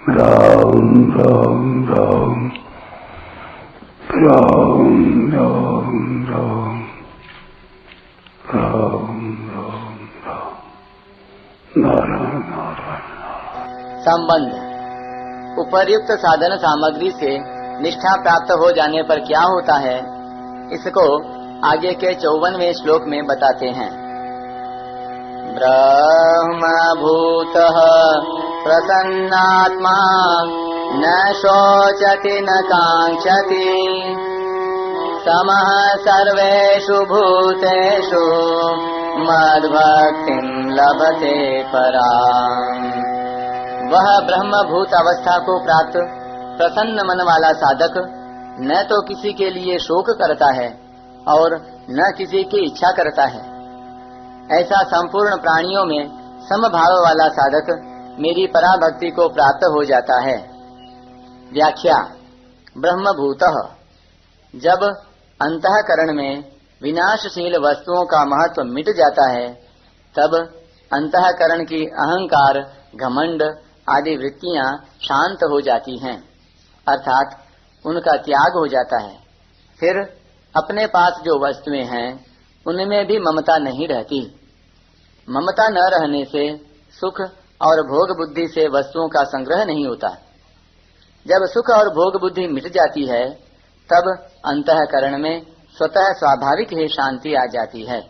राम राम राम राम राम राम राम राम राम नारायण नारायण। संबंध। उपर्युक्त साधन सामग्री से निष्ठा प्राप्त हो जाने पर क्या होता है, इसको आगे के 54वें श्लोक में बताते हैं। ब्रह्म भूतः प्रसन्नात्मा न शोचति न कांक्षति समः सर्वेषु भूतेषु मद्भक्तिं लभते पराम्। वह ब्रह्म भूत अवस्था को प्राप्त प्रसन्न मन वाला साधक न तो किसी के लिए शोक करता है और न किसी की इच्छा करता है। ऐसा संपूर्ण प्राणियों में समभाव वाला साधक मेरी पराभक्ति को प्राप्त हो जाता है। व्याख्या। ब्रह्म भूतः, जब अंतःकरण में विनाशशील वस्तुओं का महत्व मिट जाता है, तब अंतःकरण की अहंकार, घमंड आदि वृत्तियां शांत हो जाती हैं, अर्थात उनका त्याग हो जाता है। फिर अपने पास जो वस्तुएं हैं उनमें भी ममता नहीं रहती। ममता न रहने से सुख और भोग बुद्धि से वस्तुओं का संग्रह नहीं होता। जब सुख और भोग बुद्धि मिट जाती है, तब अंतःकरण में स्वतः स्वाभाविक ही शांति आ जाती है।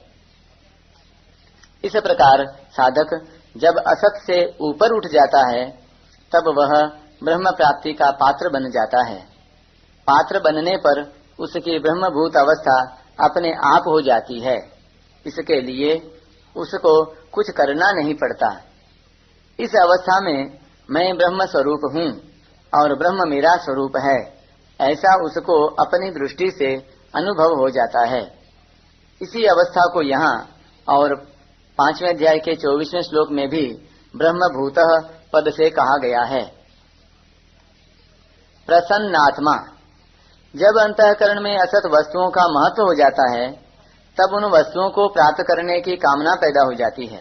इस प्रकार साधक जब असत से ऊपर उठ जाता है, तब वह ब्रह्म प्राप्ति का पात्र बन जाता है। पात्र बनने पर उसकी ब्रह्मभूत अवस्था अपने आप हो जाती है। इसके लिए उसको कुछ करना नहीं पड़ता। इस अवस्था में मैं ब्रह्म स्वरूप हूँ और ब्रह्म मेरा स्वरूप है, ऐसा उसको अपनी दृष्टि से अनुभव हो जाता है। इसी अवस्था को यहाँ और 5वें अध्याय के 24वें श्लोक में भी ब्रह्मभूतः पद से कहा गया है। प्रसन्नात्मा। जब अंतःकरण में असत वस्तुओं का महत्व हो जाता है, तब उन वस्तुओं को प्राप्त करने की कामना पैदा हो जाती है।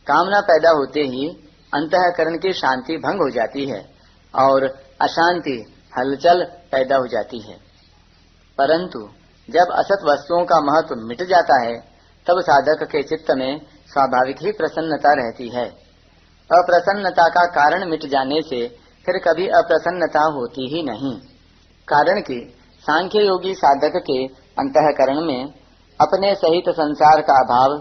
कामना पैदा होते ही अंतःकरण की शांति भंग हो जाती है और अशांति, हलचल पैदा हो जाती है। परंतु जब असत वस्तुओं का महत्व मिट जाता है, तब साधक के चित्त में स्वाभाविक ही प्रसन्नता रहती है। अप्रसन्नता का कारण मिट जाने से फिर कभी अप्रसन्नता होती ही नहीं। कारण कि सांख्य योगी साधक के अंतःकरण में अपने सहित संसार का भाव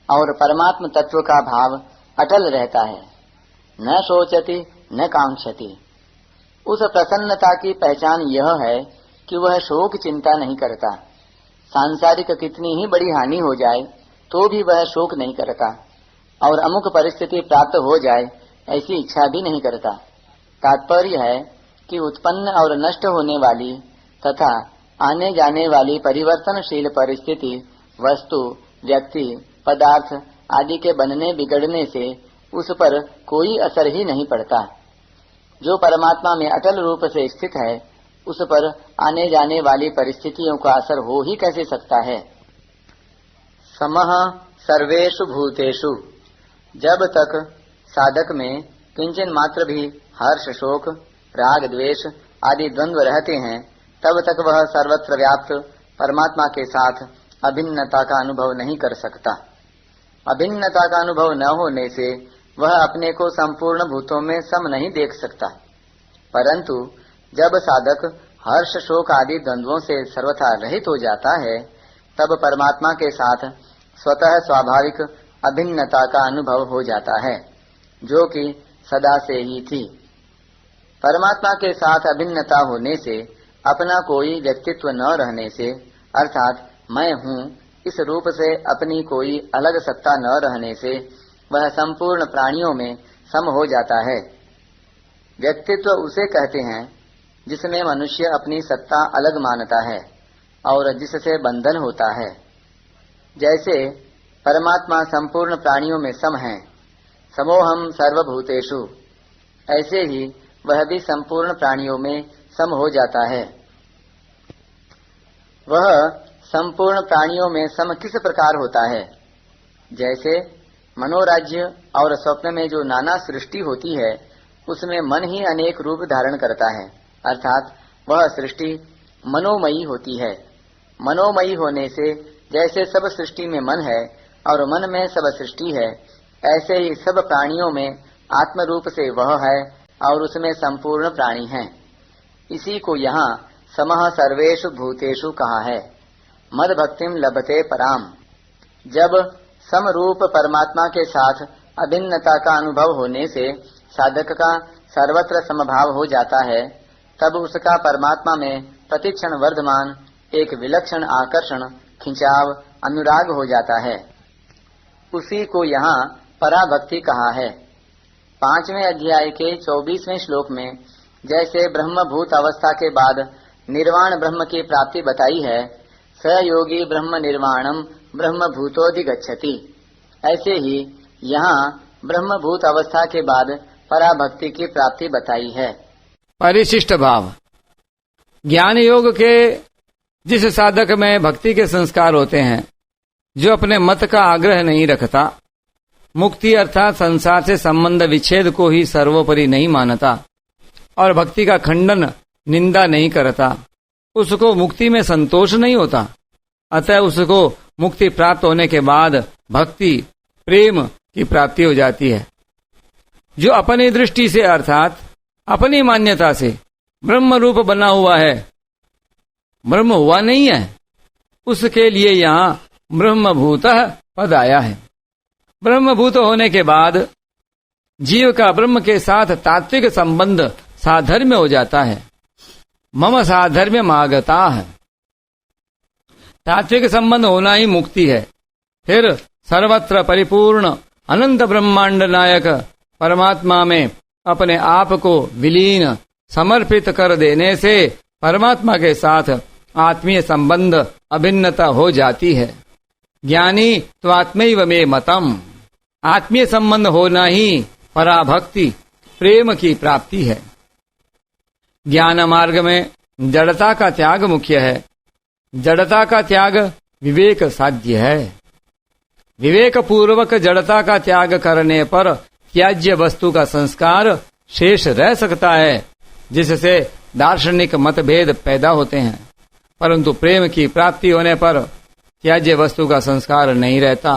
और परमात्म तत्व का भाव अटल रहता है। न शोचति न कांक्षति। उस प्रसन्नता की पहचान यह है कि वह शोक चिंता नहीं करता। सांसारिक कितनी ही बड़ी हानि हो जाए तो भी वह शोक नहीं करता और अमुक परिस्थिति प्राप्त हो जाए ऐसी इच्छा भी नहीं करता। तात्पर्य है कि उत्पन्न और नष्ट होने वाली तथा आने जाने वाली परिवर्तनशील परिस्थिति, वस्तु, व्यक्ति, पदार्थ आदि के बनने बिगड़ने से उस पर कोई असर ही नहीं पड़ता। जो परमात्मा में अटल रूप से स्थित है, उस पर आने जाने वाली परिस्थितियों का असर हो ही कैसे सकता है। समः सर्वेषु भूतेषु। जब तक साधक में किंचन मात्र भी हर्ष, शोक, राग, द्वेष आदि द्वंद्व रहते हैं, तब तक वह सर्वत्र व्याप्त परमात्मा के साथ अभिन्नता का अनुभव नहीं कर सकता। अभिन्नता का अनुभव न होने से वह अपने को संपूर्ण भूतों में सम नहीं देख सकता। परंतु जब साधक हर्ष, शोक आदि द्वंद्वों से सर्वथा रहित हो जाता है, तब परमात्मा के साथ स्वतः स्वाभाविक अभिन्नता का अनुभव हो जाता है, जो कि सदा से ही थी। परमात्मा के साथ अभिन्नता होने से अपना कोई व्यक्तित्व न रहने से, अर्थात मैं हूँ इस रूप से अपनी कोई अलग सत्ता न रहने से वह संपूर्ण प्राणियों में सम हो जाता है। व्यक्तित्व उसे कहते हैं जिसमें मनुष्य अपनी सत्ता अलग मानता है और जिससे बंधन होता है। जैसे परमात्मा संपूर्ण प्राणियों में सम है, समोहम सर्वभूतेषु, ऐसे ही वह भी संपूर्ण प्राणियों में सम हो जाता है। वह संपूर्ण प्राणियों में सम किस प्रकार होता है? जैसे मनोराज्य और स्वप्न में जो नाना सृष्टि होती है, उसमें मन ही अनेक रूप धारण करता है, अर्थात वह सृष्टि मनोमयी होती है। मनोमयी होने से जैसे सब सृष्टि में मन है और मन में सब सृष्टि है, ऐसे ही सब प्राणियों में आत्म रूप से वह है और उसमें संपूर्ण प्राणी हैं। इसी को यहाँ समः सर्वेषु भूतेषु कहा है। मद भक्तिम लभते पराम। जब समरूप परमात्मा के साथ अभिन्नता का अनुभव होने से साधक का सर्वत्र समभाव हो जाता है, तब उसका परमात्मा में प्रतिक्षण वर्धमान एक विलक्षण आकर्षण, खिंचाव, अनुराग हो जाता है। उसी को यहाँ पराभक्ति कहा है। 5वें अध्याय के 24वें श्लोक में जैसे ब्रह्मभूत अवस्था के बाद निर्वाण ब्रह्म की प्राप्ति बताई है, स योगी ब्रह्म निर्वाणम ब्रह्मभूतोधिगच्छति, ऐसे ही यहाँ ब्रह्मभूत अवस्था के बाद पराभक्ति की प्राप्ति बताई है। परिशिष्ट भाव। ज्ञान योग के जिस साधक में भक्ति के संस्कार होते हैं, जो अपने मत का आग्रह नहीं रखता, मुक्ति अर्थात संसार से संबंध विच्छेद को ही सर्वोपरि नहीं मानता और भक्ति का खंडन, निंदा नहीं करता, उसको मुक्ति में संतोष नहीं होता। अतः उसको मुक्ति प्राप्त होने के बाद भक्ति, प्रेम की प्राप्ति हो जाती है। जो अपनी दृष्टि से अर्थात अपनी मान्यता से ब्रह्म रूप बना हुआ है, ब्रह्म हुआ नहीं है, उसके लिए यहाँ ब्रह्मभूतः पद आया है। ब्रह्मभूत होने के बाद जीव का ब्रह्म के साथ तात्विक संबंध साधर्म्य हो जाता है। मम साधर्म्य मागता है। तात्विक संबंध होना ही मुक्ति है। फिर सर्वत्र परिपूर्ण अनंत ब्रह्मांड नायक परमात्मा में अपने आप को विलीन समर्पित कर देने से परमात्मा के साथ आत्मीय संबंध अभिन्नता हो जाती है। ज्ञानी तो आत्मैव मे मतम। आत्मीय संबंध होना ही पराभक्ति, प्रेम की प्राप्ति है। ज्ञान मार्ग में जड़ता का त्याग मुख्य है। जड़ता का त्याग विवेक साध्य है। विवेक पूर्वक जड़ता का त्याग करने पर त्याज्य वस्तु का संस्कार शेष रह सकता है, जिससे दार्शनिक मतभेद पैदा होते हैं, परंतु प्रेम की प्राप्ति होने पर त्याज्य वस्तु का संस्कार नहीं रहता,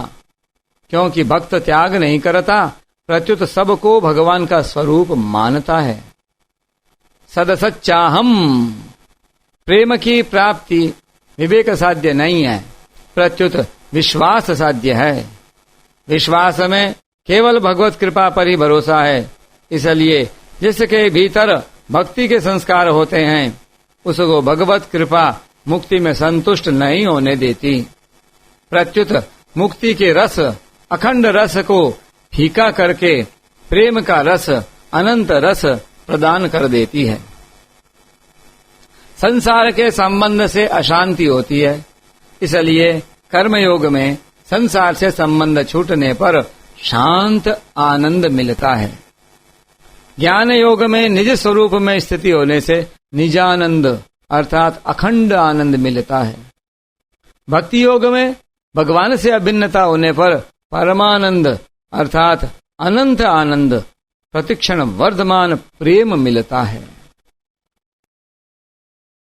क्योंकि भक्त त्याग नहीं करता, प्रत्युत सबको भगवान का स्वरूप मानता है। सदसच्चाहम। प्रेम की प्राप्ति विवेक साध्य नहीं है, प्रत्युत विश्वास साध्य है। विश्वास में केवल भगवत कृपा पर ही भरोसा है, इसलिए जिसके भीतर भक्ति के संस्कार होते हैं, उसको भगवत कृपा मुक्ति में संतुष्ट नहीं होने देती, प्रत्युत मुक्ति के रस, अखंड रस को फीका करके प्रेम का रस, अनंत रस प्रदान कर देती है। संसार के संबंध से अशांति होती है, इसलिए कर्मयोग में संसार से संबंध छूटने पर शांत आनंद मिलता है। ज्ञान योग में निज स्वरूप में स्थिति होने से निजानंद अर्थात अखंड आनंद मिलता है। भक्ति योग में भगवान से अभिन्नता होने पर परमानंद अर्थात अनंत आनंद, प्रतिक्षण वर्धमान प्रेम मिलता है।